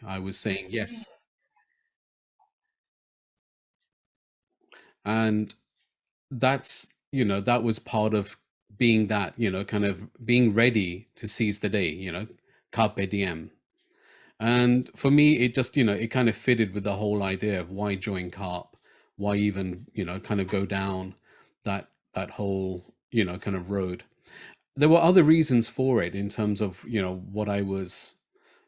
I was saying yes. And that's, that was part of being that, kind of being ready to seize the day, carpe diem. And for me, it just, it kind of fitted with the whole idea of why join CARP, why even, kind of go down that whole, kind of road. There were other reasons for it in terms of, what I was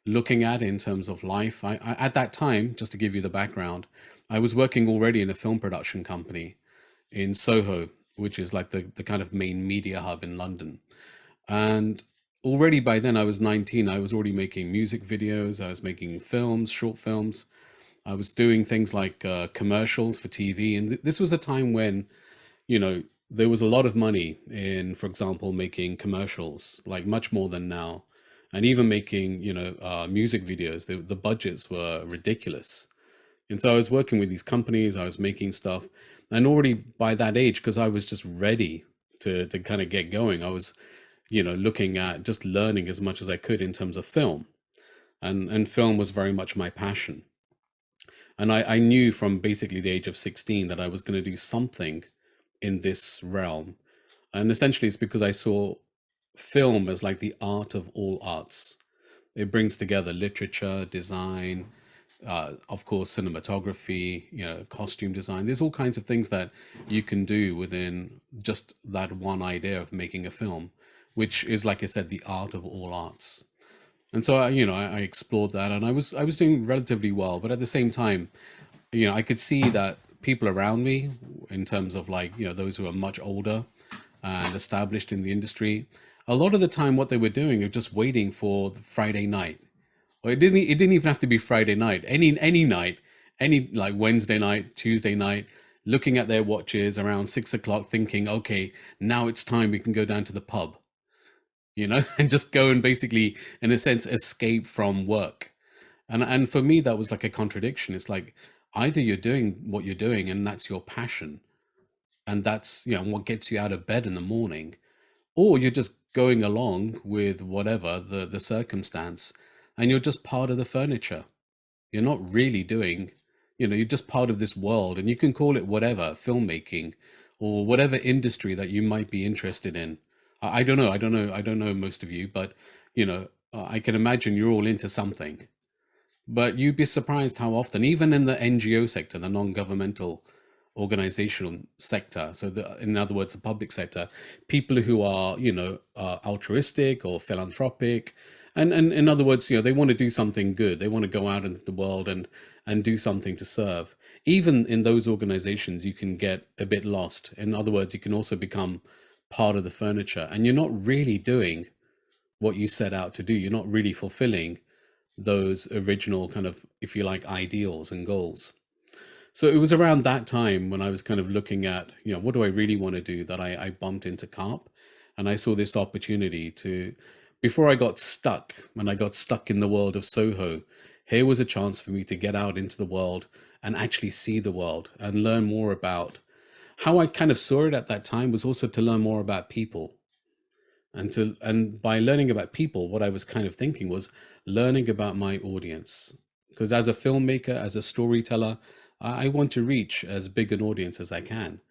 looking at in terms of life. At that time, just to give you the background, I was working already in a film production company in Soho, which is like the kind of main media hub in London. And already by then, I was 19. I was already making music videos. I was making films, short films. I was doing things like commercials for TV. And this was a time when, there was a lot of money in, for example, making commercials, like much more than now. And even making, music videos, the budgets were ridiculous. And so I was working with these companies, I was making stuff. And already by that age, because I was just ready to kind of get going, I was, looking at just learning as much as I could in terms of film. And film was very much my passion. And I knew from basically the age of 16 that I was going to do something in this realm. And essentially, it's because I saw film as like the art of all arts. It brings together literature, design, of course, cinematography, costume design. There's all kinds of things that you can do within just that one idea of making a film, which is, like I said, the art of all arts. And so, I explored that, and I was doing relatively well. But at the same time, I could see that people around me, in terms of like, those who are much older and established in the industry, a lot of the time, what they were doing are just waiting for the Friday night. Or it didn't even have to be Friday night. Any night, any like Wednesday night, Tuesday night, looking at their watches around 6 o'clock, thinking, okay, now it's time we can go down to the pub, and just go and basically, in a sense, escape from work. And for me, that was like a contradiction. It's like either you're doing what you're doing and that's your passion, and that's what gets you out of bed in the morning, or you're just going along with whatever the circumstance, and you're just part of the furniture. You're not really doing, you're just part of this world, and you can call it whatever, filmmaking or whatever industry that you might be interested in. I don't know. I don't know most of you, but I can imagine you're all into something. But you'd be surprised how often, even in the NGO sector, the non-governmental organizational sector, so in other words, the public sector, people who are, altruistic or philanthropic, and in other words, they want to do something good. They want to go out into the world and do something to serve. Even in those organizations, you can get a bit lost. In other words, you can also become part of the furniture, and you're not really doing what you set out to do. You're not really fulfilling those original kind of, if you like, ideals and goals. So it was around that time when I was kind of looking at, what do I really want to do, that I bumped into CARP, and I saw this opportunity to, before I got stuck, when I got stuck in the world of Soho, here was a chance for me to get out into the world and actually see the world and learn more about how I kind of saw it at that time, was also to learn more about people. And by learning about people, what I was kind of thinking was learning about my audience, because as a filmmaker, as a storyteller, I want to reach as big an audience as I can.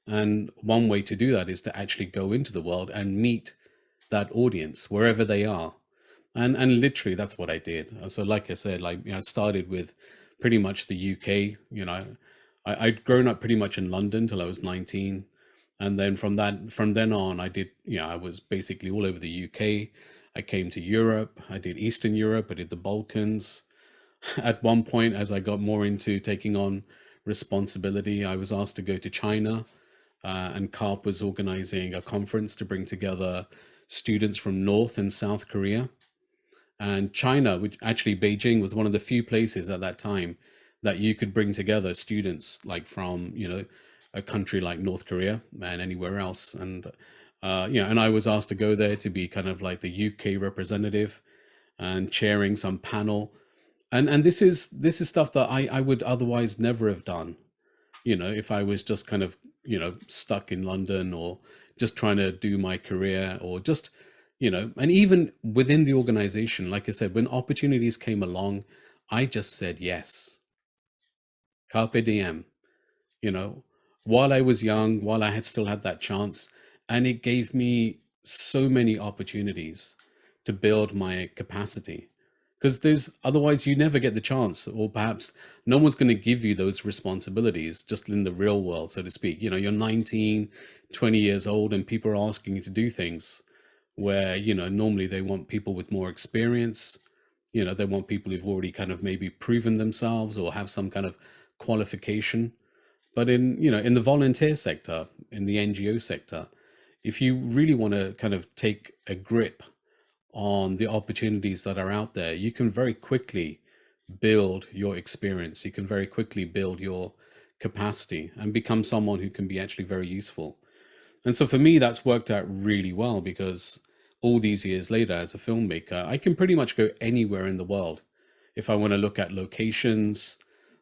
And one way to do that is to actually go into the world and meet that audience wherever they are. And literally that's what I did. So like I said, like, I started with pretty much the UK. I'd grown up pretty much in London till I was 19. And then from then on, I did, I was basically all over the UK. I came to Europe. I did Eastern Europe. I did the Balkans. At one point, as I got more into taking on responsibility, I was asked to go to China, and CARP was organizing a conference to bring together students from North and South Korea. And China, which actually Beijing was one of the few places at that time that you could bring together students like from, a country like North Korea and anywhere else. And, and I was asked to go there to be kind of like the UK representative and chairing some panel. And this is stuff that I would otherwise never have done, if I was just kind of, stuck in London, or just trying to do my career, or just, and even within the organization, like I said, when opportunities came along, I just said yes. Carpe diem, you know, while I was young, while I had still had that chance, and it gave me so many opportunities to build my capacity. Because there's otherwise you never get the chance, or perhaps no one's going to give you those responsibilities just in the real world, so to speak. You know, you're 19, 20 years old, and people are asking you to do things where, you know, normally they want people with more experience. You know, they want people who've already kind of maybe proven themselves or have some kind of qualification. But in, you know, in the volunteer sector, in the NGO sector, if you really want to kind of take a grip on the opportunities that are out there, you can very quickly build your experience. You can very quickly build your capacity and become someone who can be actually very useful. And so for me, that's worked out really well because all these years later, as a filmmaker, I can pretty much go anywhere in the world. If I want to look at locations,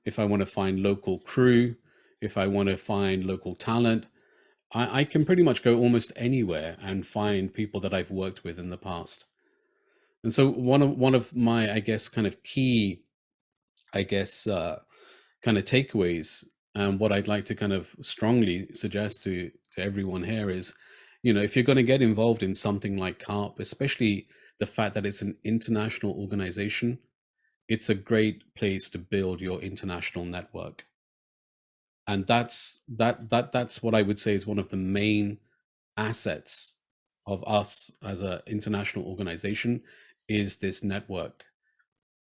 if I want to find local crew, if I want to find local talent, I can pretty much go almost anywhere and find people that I've worked with in the past. And so one of my, I guess, kind of key, I guess, kind of takeaways, and what I'd like to kind of strongly suggest to everyone here is, you know, if you're going to get involved in something like CARP, especially the fact that it's an international organization, it's a great place to build your international network. And that's what I would say is one of the main assets of us as an international organization, is this network.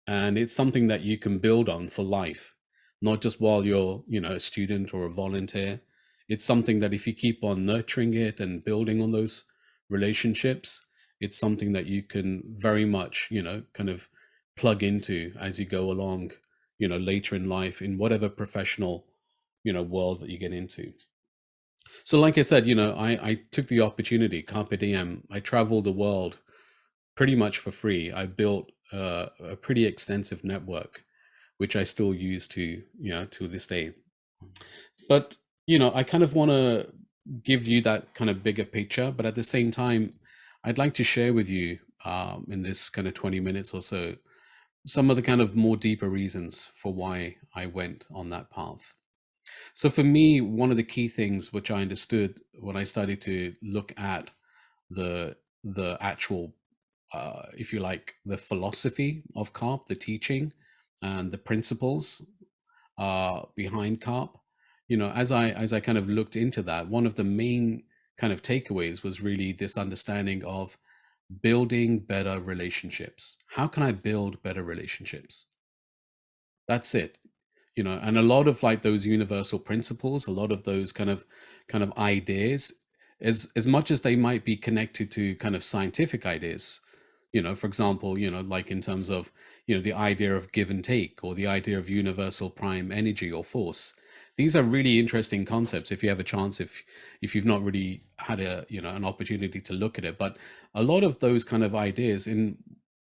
And it's something that you can build on for life, not just while you're, you know, a student or a volunteer. It's something that if you keep on nurturing it and building on those relationships, it's something that you can very much, you know, kind of plug into as you go along, you know, later in life in whatever professional, you know, world that you get into. So like I said, you know, I took the opportunity, carpe diem. I traveled the world pretty much for free. I built a pretty extensive network, which I still use to, you know, to this day. But, you know, I kind of want to give you that kind of bigger picture, but at the same time, I'd like to share with you in this kind of 20 minutes or so, some of the kind of more deeper reasons for why I went on that path. So for me, one of the key things which I understood when I started to look at the actual, if you like, the philosophy of CARP, the teaching and the principles behind CARP, you know, as I kind of looked into that, one of the main kind of takeaways was really this understanding of building better relationships. How can I build better relationships? That's it. You know, and a lot of like those universal principles, a lot of those kind of ideas, as much as they might be connected to kind of scientific ideas, you know, for example, you know, like in terms of, you know, the idea of give and take, or the idea of universal prime energy or force. These are really interesting concepts if you have a chance, if you've not really had a, you know, an opportunity to look at it. But a lot of those kind of ideas, in,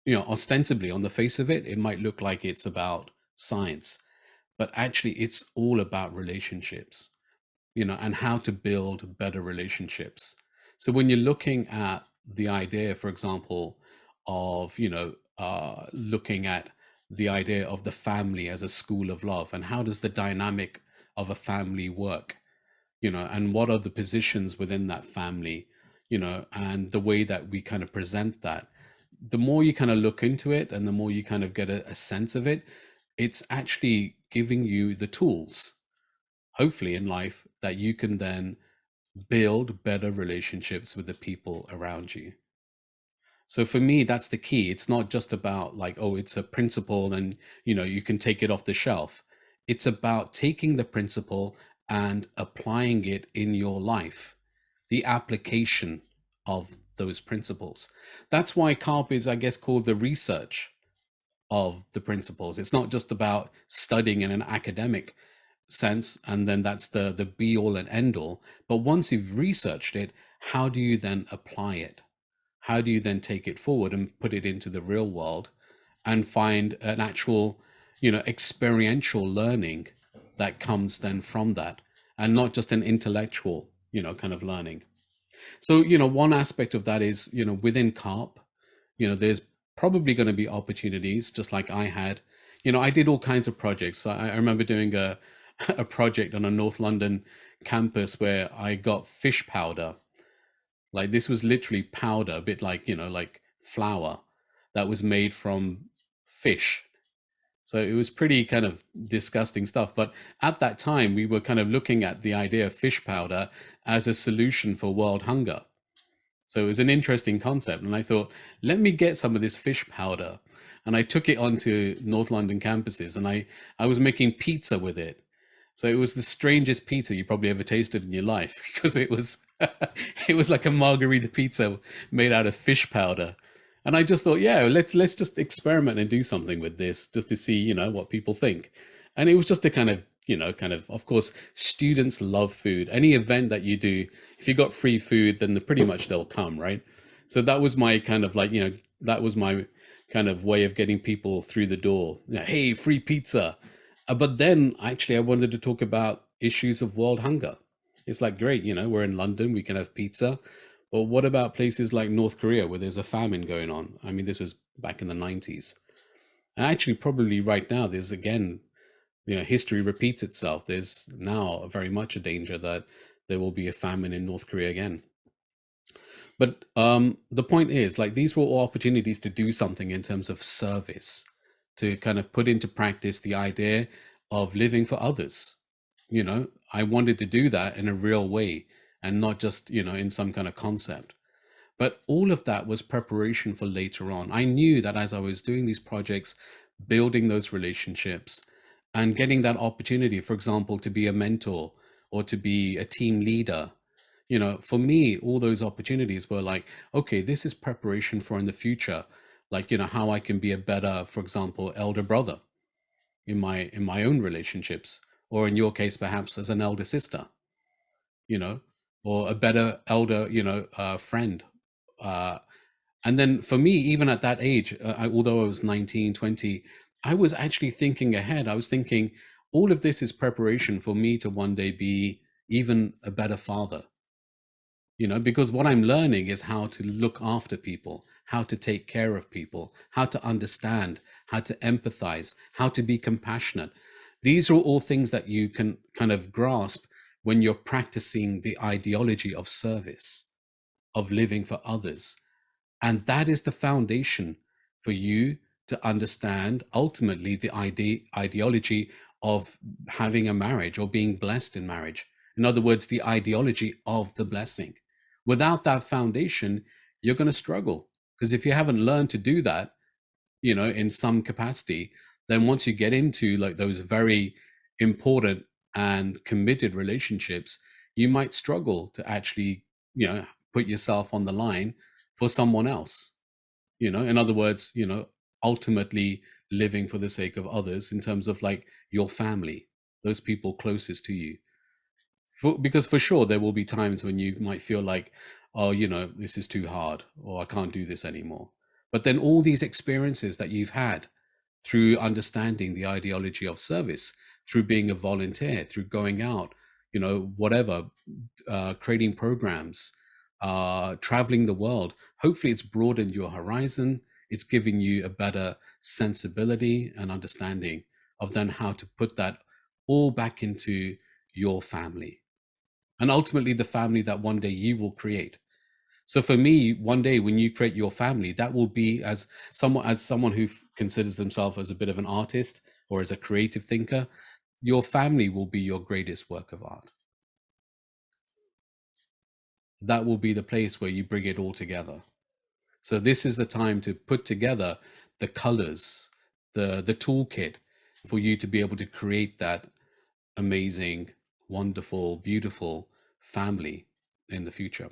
you know, ostensibly on the face of it, it might look like it's about science, but actually it's all about relationships, you know, and how to build better relationships. So when you're looking at the idea, for example, of, you know, looking at the idea of the family as a school of love, and how does the dynamic of a family work, you know, and what are the positions within that family, you know, and the way that we kind of present that, the more you kind of look into it and the more you kind of get a sense of it, it's actually giving you the tools, hopefully in life, that you can then build better relationships with the people around you. So for me, that's the key. It's not just about like, oh, it's a principle and, you know, you can take it off the shelf. It's about taking the principle and applying it in your life, the application of those principles. That's why CARP is, I guess, called the research of the principles. It's not just about studying in an academic sense and then that's the be all and end all. But once you've researched it, how do you then apply it? How do you then take it forward and put it into the real world and find an actual, you know, experiential learning that comes then from that, and not just an intellectual, you know, kind of learning. So, you know, one aspect of that is, you know, within CARP, you know, there's probably going to be opportunities, just like I had, I did all kinds of projects. I remember doing a a project on a North London campus where I got fish powder. Like this was literally powder, a bit like, like flour that was made from fish. So it was pretty kind of disgusting stuff. But at that time, we were kind of looking at the idea of fish powder as a solution for world hunger. So it was an interesting concept. And I thought, let me get some of this fish powder. And I took it onto North London campuses and I was making pizza with it. So it was the strangest pizza you probably ever tasted in your life because it was it was like a margarita pizza made out of fish powder. And I just thought, yeah, let's just experiment and do something with this just to see, what people think. And it was just a kind of, of course, students love food. Any event that you do, if you got free food, then pretty much they'll come, right? So that was my kind of like, that was my kind of way of getting people through the door. Hey, free pizza. But then actually, I wanted to talk about issues of world hunger. It's like, great, we're in London, we can have pizza. But what about places like North Korea where there's a famine going on? I mean, this was back in the 90s. And actually, probably right now, there's again, history repeats itself. There's now very much a danger that there will be a famine in North Korea again. But the point is, like, these were all opportunities to do something in terms of service, to kind of put into practice the idea of living for others. I wanted to do that in a real way and not just, in some kind of concept. But all of that was preparation for later on. I knew that as I was doing these projects, building those relationships and getting that opportunity, for example, to be a mentor or to be a team leader, for me, all those opportunities were like, okay, this is preparation for in the future, like, how I can be a better, for example, elder brother in my own relationships, or in your case, perhaps as an elder sister, you know, or a better elder, friend. Uh, and then for me, even at that age, although I was 19, 20, I was actually thinking ahead. I was thinking all of this is preparation for me to one day be even a better father, because what I'm learning is how to look after people, how to take care of people, how to understand, how to empathize, how to be compassionate. These are all things that you can kind of grasp when you're practicing the ideology of service, of living for others. And that is the foundation for you to understand ultimately the ideology of having a marriage or being blessed in marriage. In other words, the ideology of the blessing. Without that foundation, you're going to struggle. Because if you haven't learned to do that, in some capacity, then once you get into like those very important and committed relationships, you might struggle to actually, put yourself on the line for someone else. In other words, ultimately living for the sake of others in terms of like your family, those people closest to you. Because for sure there will be times when you might feel like, oh, this is too hard, or I can't do this anymore. But then all these experiences that you've had through understanding the ideology of service, through being a volunteer, through going out, whatever, creating programs, traveling the world, hopefully it's broadened your horizon. It's giving you a better sensibility and understanding of then how to put that all back into your family, and ultimately the family that one day you will create. So for me, one day when you create your family, that will be as someone who considers themselves as a bit of an artist or as a creative thinker, your family will be your greatest work of art. That will be the place where you bring it all together. So this is the time to put together the colors, the toolkit for you to be able to create that amazing, wonderful, beautiful family in the future.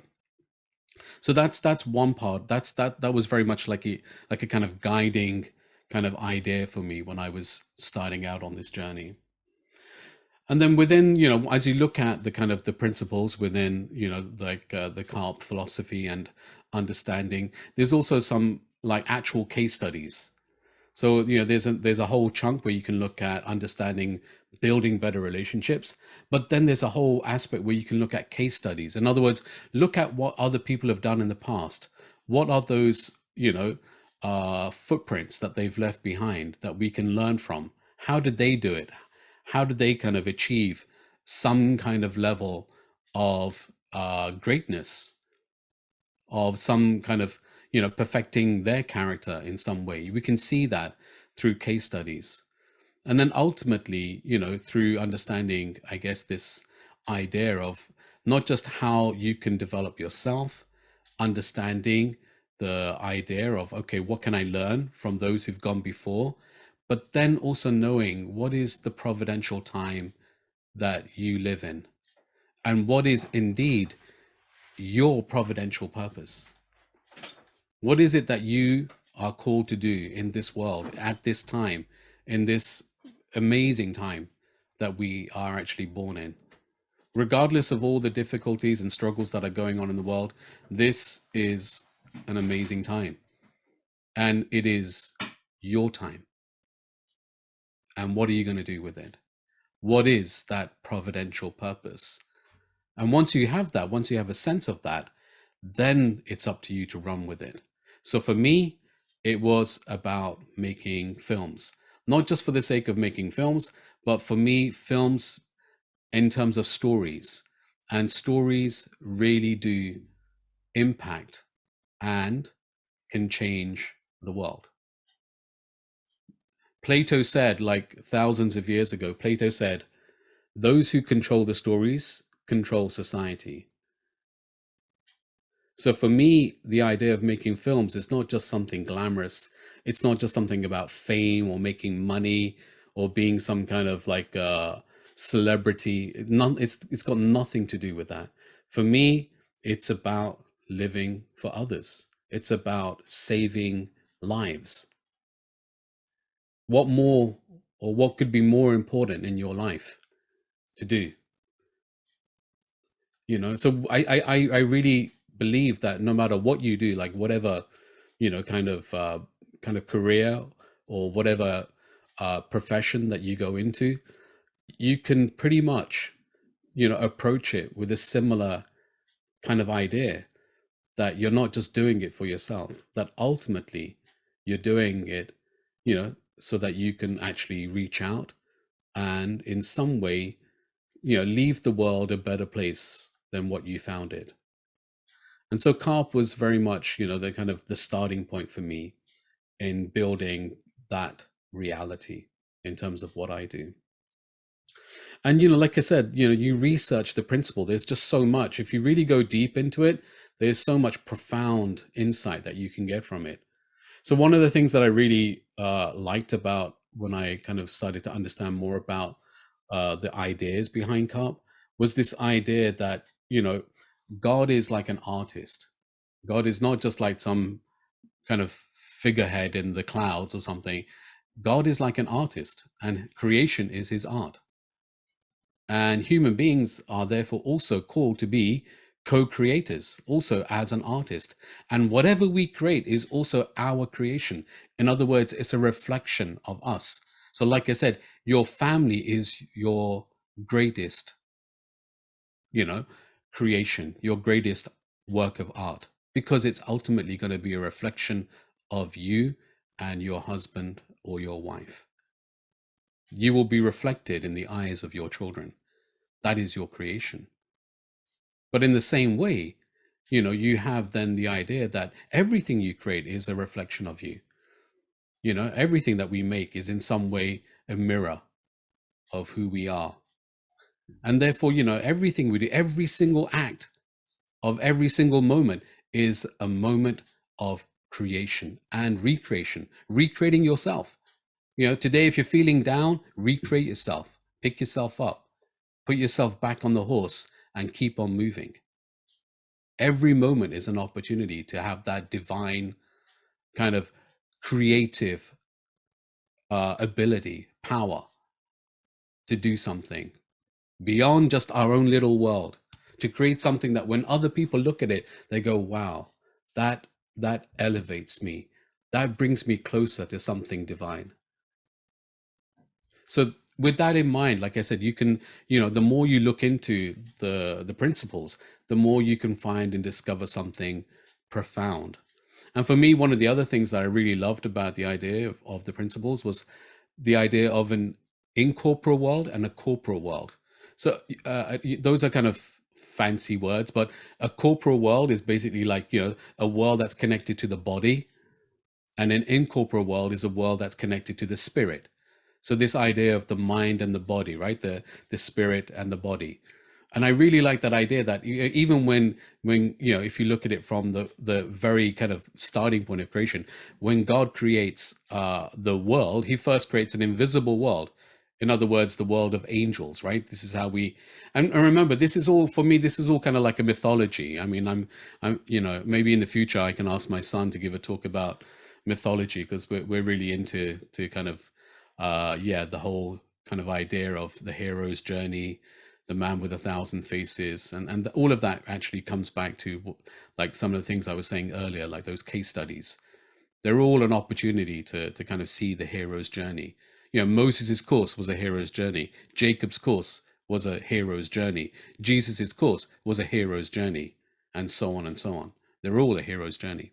So that's one part. That was very much like a kind of guiding kind of idea for me when I was starting out on this journey. And then within, as you look at the kind of the principles within, like the CARP philosophy and understanding, there's also some like actual case studies. So, there's a whole chunk where you can look at understanding building better relationships, but then there's a whole aspect where you can look at case studies. In other words, look at what other people have done in the past. What are those, footprints that they've left behind that we can learn from. How did they do it? How did they kind of achieve some kind of level of greatness, of some kind of, perfecting their character in some way? We can see that through case studies. And then ultimately, through understanding, I guess, this idea of not just how you can develop yourself, understanding the idea of, okay, what can I learn from those who've gone before, but then also knowing what is the providential time that you live in and what is indeed your providential purpose. What is it that you are called to do in this world at this time, in this amazing time that we are actually born in? Regardless of all the difficulties and struggles that are going on in the world, this is an amazing time. And it is your time. And what are you going to do with it? What is that providential purpose? And once you have that, once you have a sense of that, then it's up to you to run with it. So for me, it was about making films, not just for the sake of making films, but for me, films in terms of stories. And stories really do impact and can change the world. Plato said, like thousands of years ago, Plato said, those who control the stories control society. So for me, the idea of making films is not just something glamorous. It's not just something about fame or making money or being some kind of like celebrity. It's got nothing to do with that. For me, it's about living for others. It's about saving lives. What more or what could be more important in your life to do? So I really believe that no matter what you do, like whatever, kind of career or whatever profession that you go into, you can pretty much, approach it with a similar kind of idea that you're not just doing it for yourself, that ultimately you're doing it, so that you can actually reach out and in some way, leave the world a better place than what you found it. And so CARP was very much, the kind of the starting point for me in building that reality in terms of what I do. And, like I said, you research the principle. There's just so much. If you really go deep into it, there's so much profound insight that you can get from it. So one of the things that I really liked about when I kind of started to understand more about the ideas behind CARP was this idea that, God is like an artist. God is not just like some kind of figurehead in the clouds or something. God is like an artist, and creation is his art. And human beings are therefore also called to be co-creators, also as an artist. And whatever we create is also our creation. In other words, it's a reflection of us. So like I said, your family is your greatest, creation, your greatest work of art, because it's ultimately going to be a reflection of you and your husband or your wife. You will be reflected in the eyes of your children. That is your creation. But in the same way, you have then the idea that everything you create is a reflection of you. Everything that we make is in some way a mirror of who we are. And therefore, everything we do, every single act of every single moment is a moment of creation and recreation, recreating yourself. Today, if you're feeling down, recreate yourself, pick yourself up, put yourself back on the horse and keep on moving. Every moment is an opportunity to have that divine kind of creative ability, power to do something beyond just our own little world, to create something that when other people look at it, they go, wow, that elevates me. That brings me closer to something divine. So with that in mind, like I said, you can, the more you look into the principles, the more you can find and discover something profound. And for me, one of the other things that I really loved about the idea of the principles was the idea of an incorporeal world and a corporeal world. So those are kind of fancy words, but a corporeal world is basically like, a world that's connected to the body, and an incorporeal world is a world that's connected to the spirit. So this idea of the mind and the body, right? The spirit and the body. And I really like that idea that even when if you look at it from the very kind of starting point of creation, when God creates the world, he first creates an invisible world. In other words, the world of angels, right? This is how we, and remember, this is all, for me, this is all kind of like a mythology. I mean, I'm maybe in the future I can ask my son to give a talk about mythology, because we're really into kind of the whole kind of idea of the hero's journey, the man with 1,000 faces, and all of that actually comes back to like some of the things I was saying earlier, like those case studies. They're all an opportunity to kind of see the hero's journey. Moses's course was a hero's journey. Jacob's course was a hero's journey. Jesus's course was a hero's journey, and so on and so on. They're all a hero's journey.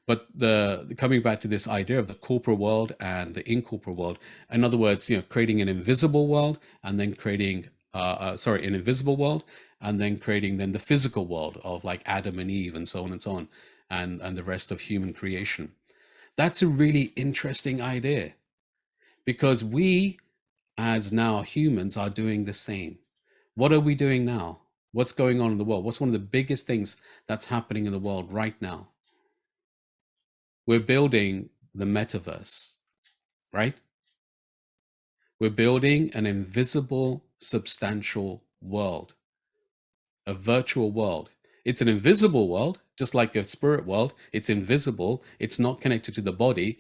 But the coming back to this idea of the corporal world and the incorporeal world, in other words, creating an invisible world, and then creating an invisible world, and then creating then the physical world of like Adam and Eve and so on and so on, and the rest of human creation. That's a really interesting idea, because we as now humans are doing the same. What are we doing now? What's going on in the world? What's one of the biggest things that's happening in the world right now? We're building the metaverse, right? We're building an invisible, substantial world, a virtual world. It's an invisible world, just like a spirit world. It's invisible. It's not connected to the body.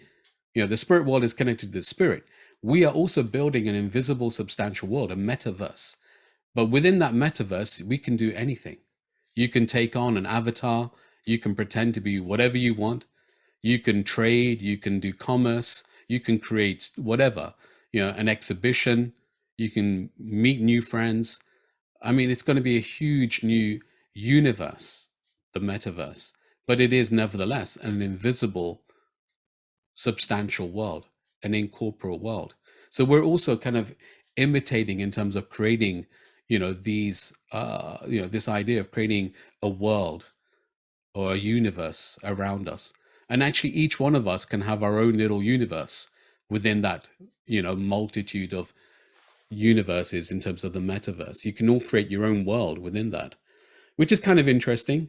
The spirit world is connected to the spirit. We are also building an invisible, substantial world, a metaverse. But within that metaverse, we can do anything. You can take on an avatar. You can pretend to be whatever you want. You can trade, you can do commerce, you can create whatever, an exhibition, you can meet new friends. I mean, it's going to be a huge new universe, the metaverse, but it is nevertheless an invisible, substantial world, an incorporeal world. So we're also kind of imitating in terms of creating, these, this idea of creating a world or a universe around us. And actually, each one of us can have our own little universe within that, multitude of universes in terms of the metaverse. You can all create your own world within that, which is kind of interesting.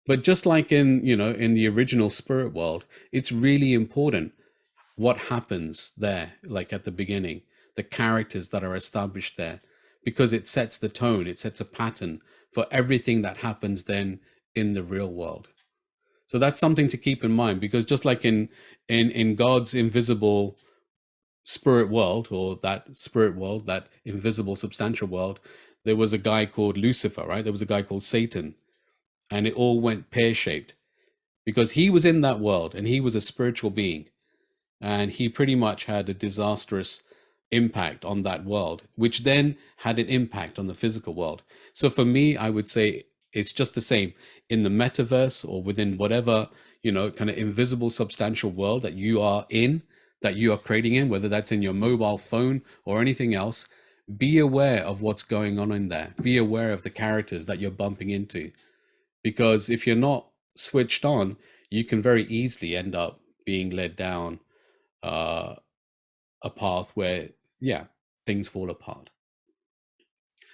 But just like in the original spirit world, it's really important what happens there, like at the beginning, the characters that are established there, because it sets the tone, it sets a pattern for everything that happens then in the real world. So that's something to keep in mind, because just like in God's invisible spirit world, or that spirit world, that invisible substantial world, there was a guy called Lucifer, right? There was a guy called Satan, and it all went pear-shaped because he was in that world and he was a spiritual being, and he pretty much had a disastrous impact on that world, which then had an impact on the physical world. So for me, I would say it's just the same in the metaverse, or within whatever, kind of invisible substantial world that you are in, that you are creating in, whether that's in your mobile phone or anything else. Be aware of what's going on in there. Be aware of the characters that you're bumping into, because if you're not switched on, you can very easily end up being led down a path where, things fall apart.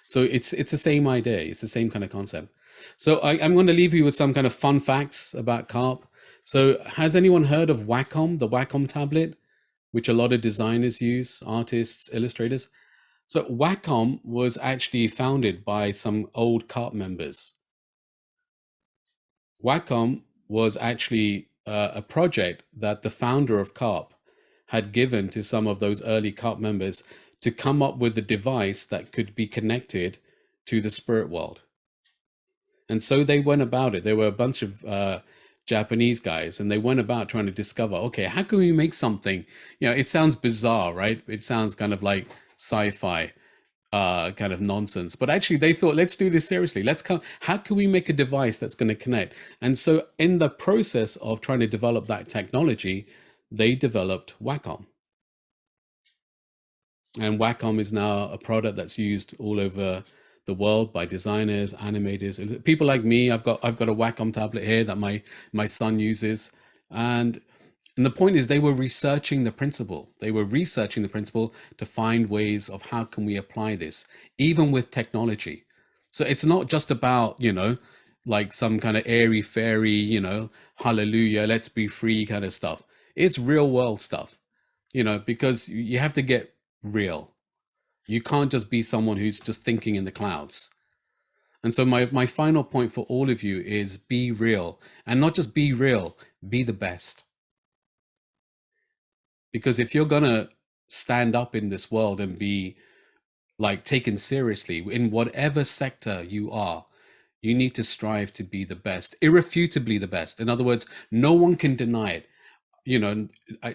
So it's the same idea. It's the same kind of concept. So I'm going to leave you with some kind of fun facts about CARP. So has anyone heard of Wacom, the Wacom tablet, which a lot of designers use, artists, illustrators? So Wacom was actually founded by some old CARP members. Wacom was actually a project that the founder of CARP had given to some of those early CARP members to come up with a device that could be connected to the spirit world. And so they went about it. There were a bunch of Japanese guys, and they went about trying to discover, okay, how can we make something? It sounds bizarre, right? It sounds kind of like sci-fi. kind of nonsense. But actually, they thought, let's do this seriously. Let's come. How can we make a device that's going to connect? And so, in the process of trying to develop that technology, they developed Wacom. And Wacom is now a product that's used all over the world by designers, animators, people like me. I've got a Wacom tablet here that my son uses, and the point is they were researching the principle. They were researching the principle to find ways of how can we apply this, even with technology. So it's not just about, like some kind of airy fairy, hallelujah, let's be free kind of stuff. It's real world stuff, because you have to get real. You can't just be someone who's just thinking in the clouds. And so my final point for all of you is be real, and not just be real, be the best. Because if you're gonna stand up in this world and be like taken seriously in whatever sector you are, you need to strive to be the best, irrefutably the best. In other words, no one can deny it.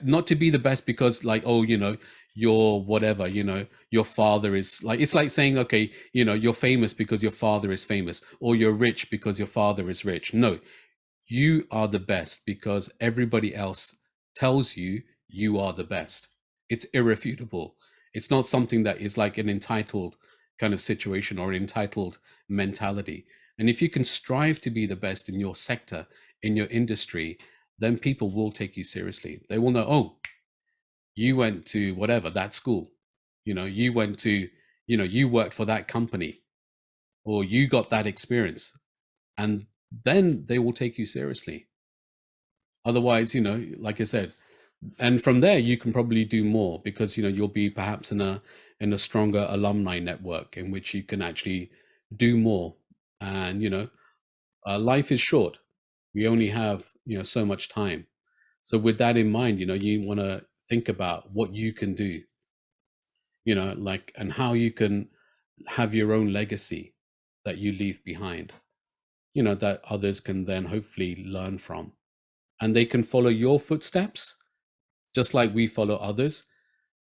Not to be the best because like, oh, you're whatever, your father is like, it's like saying, okay, you're famous because your father is famous, or you're rich because your father is rich. No, you are the best because everybody else tells you you are the best. It's irrefutable. It's not something that is like an entitled kind of situation or an entitled mentality. And if you can strive to be the best in your sector, in your industry, then people will take you seriously. They will know, oh, you went to whatever, that school, you went to, you worked for that company, or you got that experience. And then they will take you seriously. Otherwise, like I said, and from there you can probably do more because you'll be perhaps in a stronger alumni network in which you can actually do more. And life is short. We only have so much time. So with that in mind, you want to think about what you can do, like, and how you can have your own legacy that you leave behind, that others can then hopefully learn from, and they can follow your footsteps just like we follow others,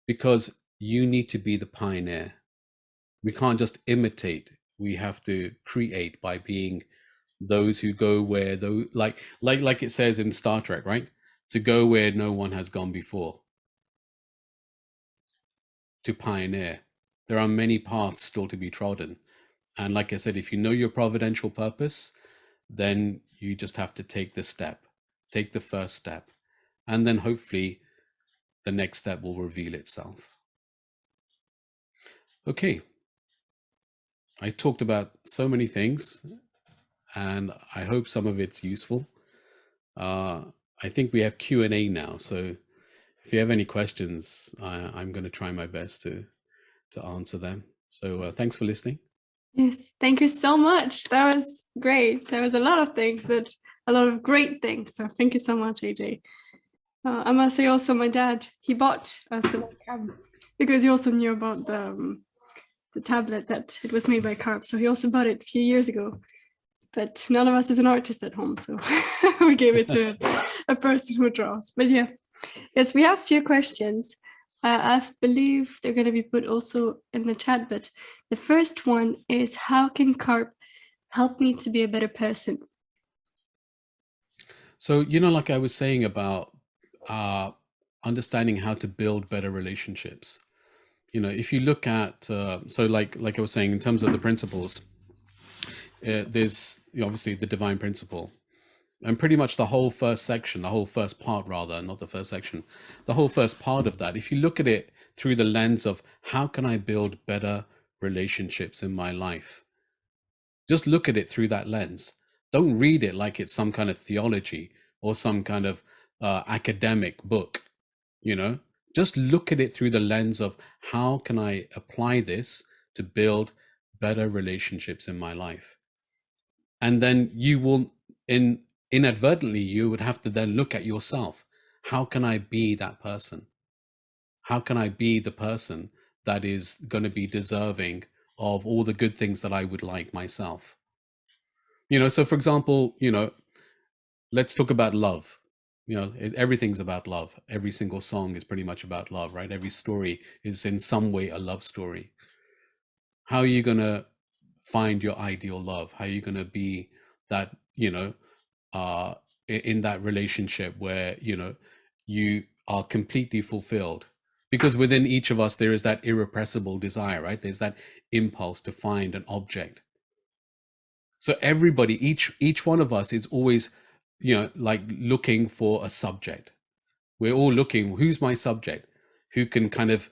because you need to be the pioneer. We can't just imitate. We have to create by being those who go where those like it says in Star Trek, right? To go where no one has gone before. To pioneer. There are many paths still to be trodden. And like I said, if you know your providential purpose, then you just have to take the step, take the first step, and then hopefully the next step will reveal itself. Okay. I talked about so many things, and I hope some of it's useful. I think we have Q&A now, so if you have any questions, I'm going to try my best to answer them. So thanks for listening. Yes, thank you so much. That was great. There was a lot of things, but a lot of great things. So thank you so much, AJ. I must say also my dad, he bought us the webcam because he also knew about the tablet, that it was made by CARPE. So he also bought it a few years ago. But none of us is an artist at home, so we gave it to a person who draws. But yeah, yes, we have a few questions. I believe they're going to be put also in the chat, but the first one is, how can CARPE help me to be a better person? So, like I was saying about understanding how to build better relationships. If you look at, so like I was saying, in terms of the principles, there's obviously the divine principle. And pretty much the whole first section, the whole first part rather, not the first section, the whole first part of that, if you look at it through the lens of how can I build better relationships in my life, just look at it through that lens. Don't read it like it's some kind of theology or some kind of academic book, just look at it through the lens of how can I apply this to build better relationships in my life. And then you will, inadvertently, you would have to then look at yourself. How can I be that person? How can I be the person that is going to be deserving of all the good things that I would like myself? So for example, let's talk about love. Everything's about love. Every single song is pretty much about love, right? Every story is in some way a love story. How are you going to find your ideal love? How are you going to be that, in that relationship where, you are completely fulfilled? Because within each of us, there is that irrepressible desire, right? There's that impulse to find an object. So everybody, each one of us is always, like looking for a subject. We're all looking, who's my subject? Who can kind of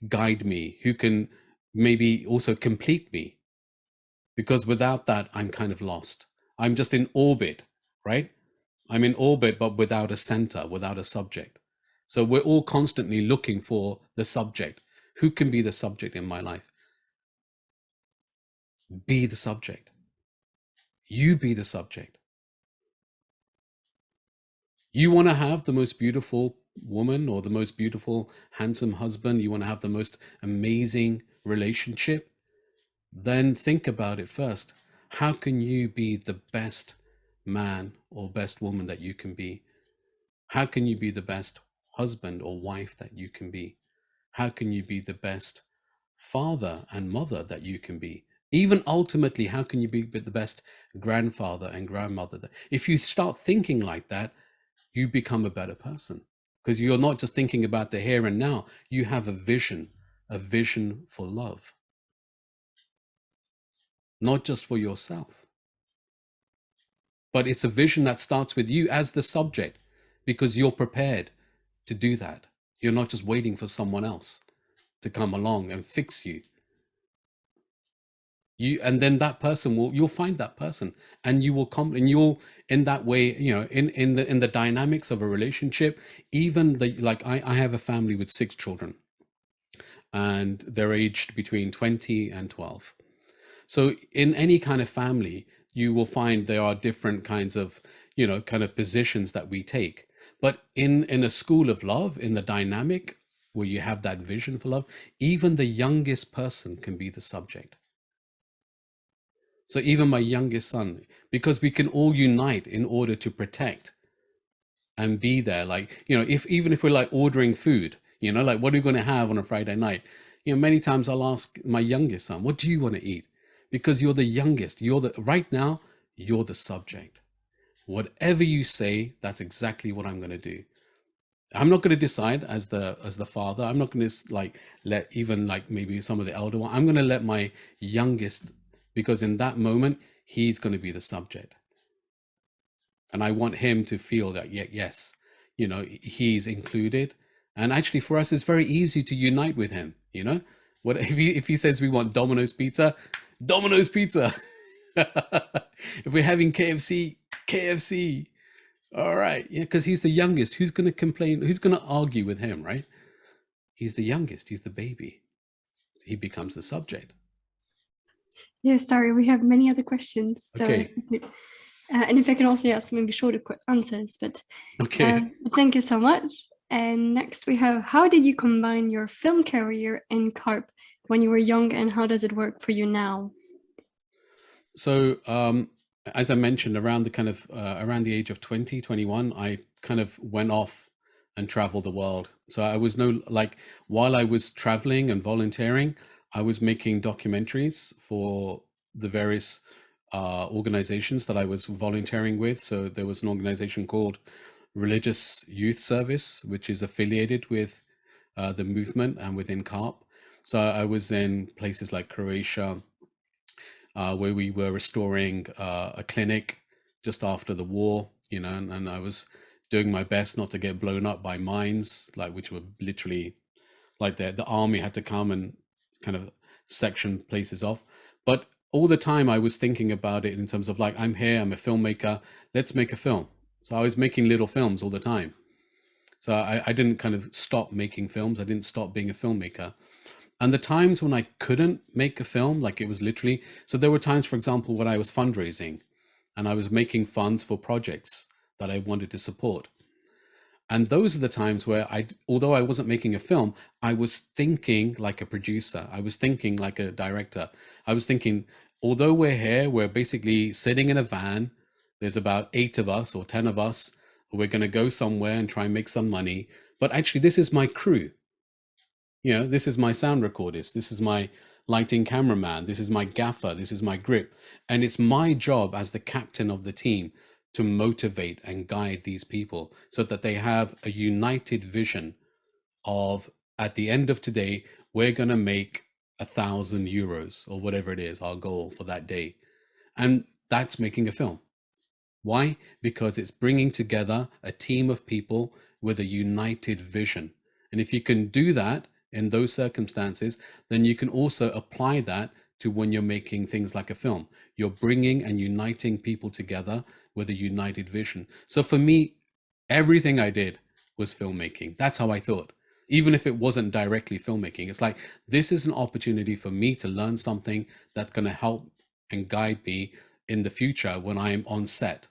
guide me? Who can maybe also complete me? Because without that, I'm kind of lost. I'm just in orbit, right? I'm in orbit, but without a center, without a subject. So we're all constantly looking for the subject. Who can be the subject in my life? Be the subject. You be the subject. You want to have the most beautiful woman or the most beautiful, handsome husband. You want to have the most amazing relationship. Then think about it first. How can you be the best man or best woman that you can be? How can you be the best husband or wife that you can be? How can you be the best father and mother that you can be? Even ultimately, how can you be the best grandfather and grandmother? If you start thinking like that, you become a better person, because you're not just thinking about the here and now. You have a vision for love, not just for yourself, but it's a vision that starts with you as the subject, because you're prepared to do that. You're not just waiting for someone else to come along and fix you. And then that person you'll find that person, and you will come, and you'll, in that way, in the dynamics of a relationship, even like I have a family with 6 children, and they're aged between 20 and 12. So in any kind of family, you will find there are different kinds of, kind of positions that we take. But in a school of love, in the dynamic where you have that vision for love, even the youngest person can be the subject. So even my youngest son, because we can all unite in order to protect and be there. Like, even if we're like ordering food, like what are we going to have on a Friday night? Many times I'll ask my youngest son, what do you want to eat? Because you're the youngest. Right now, you're the subject. Whatever you say, that's exactly what I'm going to do. I'm not going to decide as the father. I'm not going to like let even like maybe some of the elder one. I'm going to let my youngest, because in that moment, he's going to be the subject. And I want him to feel that, yes, he's included. And actually for us, it's very easy to unite with him. What if he says we want Domino's pizza, Domino's pizza. If we're having KFC, KFC. All right. Yeah, because he's the youngest. Who's going to complain? Who's going to argue with him, right? He's the youngest. He's the baby. He becomes the subject. Yeah, sorry, we have many other questions. So Okay. And if I can also ask maybe shorter quick answers, but Okay. Thank you so much. And next we have, how did you combine your film career and CARP when you were young, and how does it work for you now? So, as I mentioned, around the age of 20, 21, I kind of went off and traveled the world. So I was while I was traveling and volunteering, I was making documentaries for the various organizations that I was volunteering with. So there was an organization called Religious Youth Service, which is affiliated with the movement and within CARP. So I was in places like Croatia, where we were restoring a clinic just after the war, and I was doing my best not to get blown up by mines, which were literally like the army had to come and kind of section places off. But all the time I was thinking about it in terms of I'm here, I'm a filmmaker, let's make a film. So I was making little films all the time. So I didn't kind of stop making films. I didn't stop being a filmmaker. And the times when I couldn't make a film, it was literally, so there were times, for example, when I was fundraising and I was making funds for projects that I wanted to support. And those are the times where although I wasn't making a film, I was thinking like a producer. I was thinking like a director. I was thinking, although we're here, we're basically sitting in a van. There's about 8 of us or 10 of us. We're going to go somewhere and try and make some money. But actually, this is my crew. You know, this is my sound recordist, this is my lighting cameraman, this is my gaffer, this is my grip. And it's my job as the captain of the team to motivate and guide these people so that they have a united vision of, at the end of today, we're going to make €1,000 or whatever it is, our goal for that day. And that's making a film. Why? Because it's bringing together a team of people with a united vision. And if you can do that in those circumstances, then you can also apply that to when you're making things like a film. You're bringing and uniting people together with a united vision. So for me, everything I did was filmmaking. That's how I thought. Even if it wasn't directly filmmaking, it's like, this is an opportunity for me to learn something that's going to help and guide me in the future when I'm on set.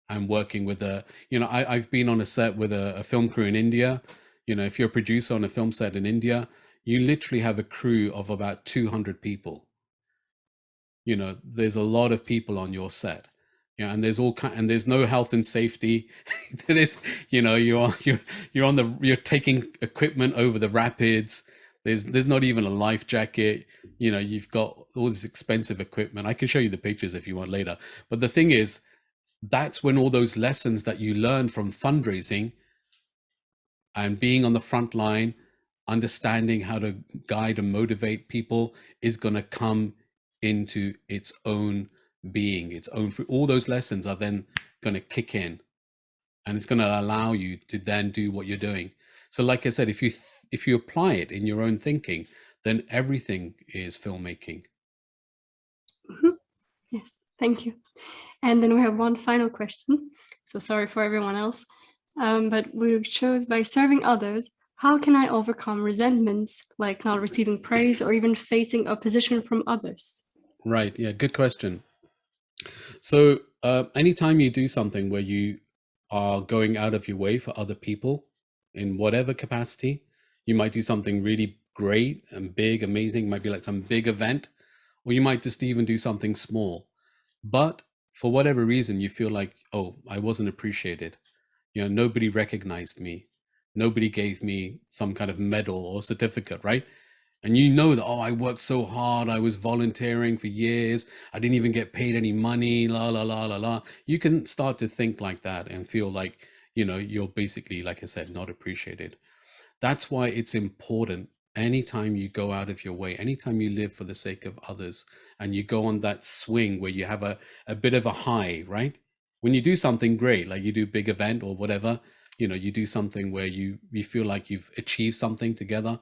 I'm working with I've been on a set with a film crew in India. You know, if you're a producer on a film set in India, you literally have a crew of about 200 people. You know, there's a lot of people on your set. Yeah, and there's no health and safety. There's, you know, you're taking equipment over the rapids. There's not even a life jacket. You know, you've got all this expensive equipment. I can show you the pictures if you want later. But the thing is, that's when all those lessons that you learn from fundraising and being on the front line, understanding how to guide and motivate people, is going to come into its own being, its own fruit. All those lessons are then going to kick in, and it's going to allow you to then do what you're doing. So like I said, if you apply it in your own thinking, then everything is filmmaking. Yes, thank you. And then we have one final question. So sorry for everyone else. But we chose, by serving others, how can I overcome resentments, like not receiving praise or even facing opposition from others? Right. Yeah. Good question. So anytime you do something where you are going out of your way for other people in whatever capacity, you might do something really great and big, amazing, might be like some big event, or you might just even do something small. But for whatever reason, you feel like, oh, I wasn't appreciated. You know, nobody recognized me. Nobody gave me some kind of medal or certificate, right? And you know that, oh, I worked so hard. I was volunteering for years. I didn't even get paid any money, la, la, la, la, la. You can start to think like that and feel like, you know, you're basically, like I said, not appreciated. That's why it's important, anytime you go out of your way, anytime you live for the sake of others, and you go on that swing where you have a bit of a high, right? When you do something great, like you do a big event or whatever, you know, you do something where you feel like you've achieved something together,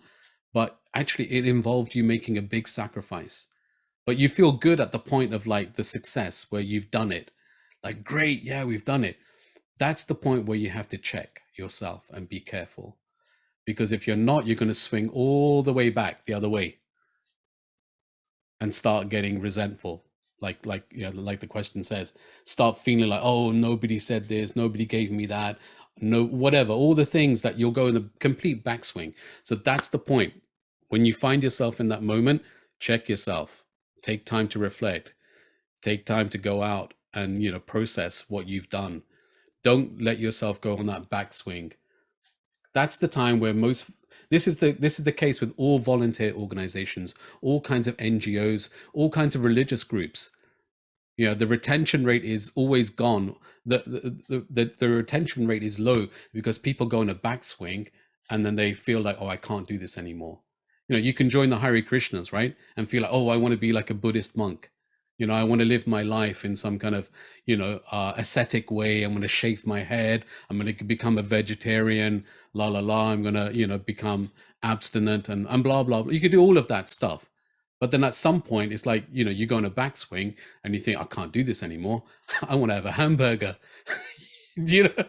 but actually it involved you making a big sacrifice. But you feel good at the point of like the success where you've done it. Like, great, yeah, we've done it. That's the point where you have to check yourself and be careful. Because if you're not, you're going to swing all the way back the other way and start getting resentful. Like you know, like the question says, start feeling like, oh, nobody said this, nobody gave me that, no, whatever, all the things that you'll go in a complete backswing. So that's the point. When you find yourself in that moment, check yourself, take time to reflect, take time to go out and, you know, process what you've done. Don't let yourself go on that backswing. That's the time where this is the case with all volunteer organizations, all kinds of NGOs, all kinds of religious groups. You know, the retention rate is always gone. The retention rate is low because people go on a backswing and then they feel like, oh, I can't do this anymore. You know, you can join the Hare Krishnas, right? And feel like, oh, I want to be like a Buddhist monk. You know, I want to live my life in some kind of, you know, ascetic way. I'm going to shave my head. I'm going to become a vegetarian, la, la, la. I'm going to, you know, become abstinent and blah, blah, blah. You could do all of that stuff. But then at some point, it's like, you know, you go on a backswing and you think, I can't do this anymore. I want to have a hamburger. You know?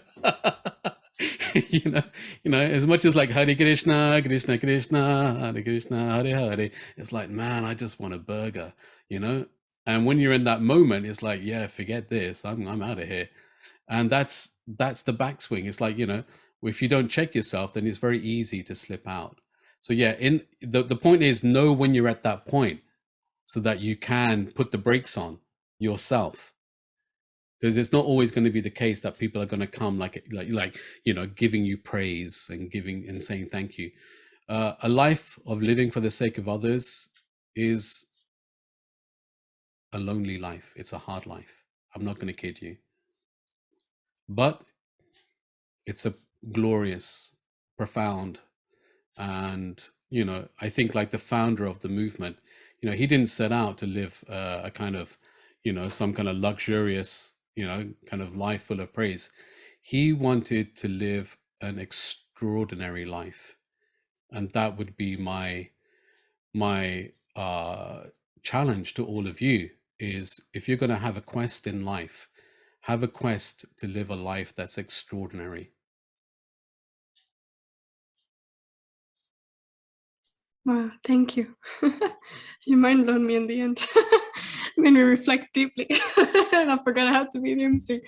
you know, as much as like Hare Krishna, Krishna Krishna, Hare Krishna, Hare Hare, it's like, man, I just want a burger, you know? And when you're in that moment, it's like, yeah, forget this. I'm out of here. And that's the backswing. It's like, you know, if you don't check yourself, then it's very easy to slip out. So yeah, in the point is, know when you're at that point so that you can put the brakes on yourself. Because it's not always going to be the case that people are going to come like you know, giving you praise and giving and saying thank you. A life of living for the sake of others is a lonely life. It's a hard life. I'm not going to kid you. But it's a glorious, profound, and, I think like the founder of the movement, he didn't set out to live a kind of, some kind of luxurious, kind of life full of praise. He wanted to live an extraordinary life. And that would be my challenge to all of you is, if you're going to have a quest in life, have a quest to live a life that's extraordinary. Wow, thank you. You mind blown me in the end. Made me reflect deeply. And I forgot how to be the MC.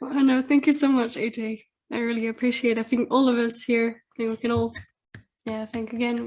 Well, no, thank you so much, AJ. I really appreciate it. I think all of us here, I think we can all, thank again.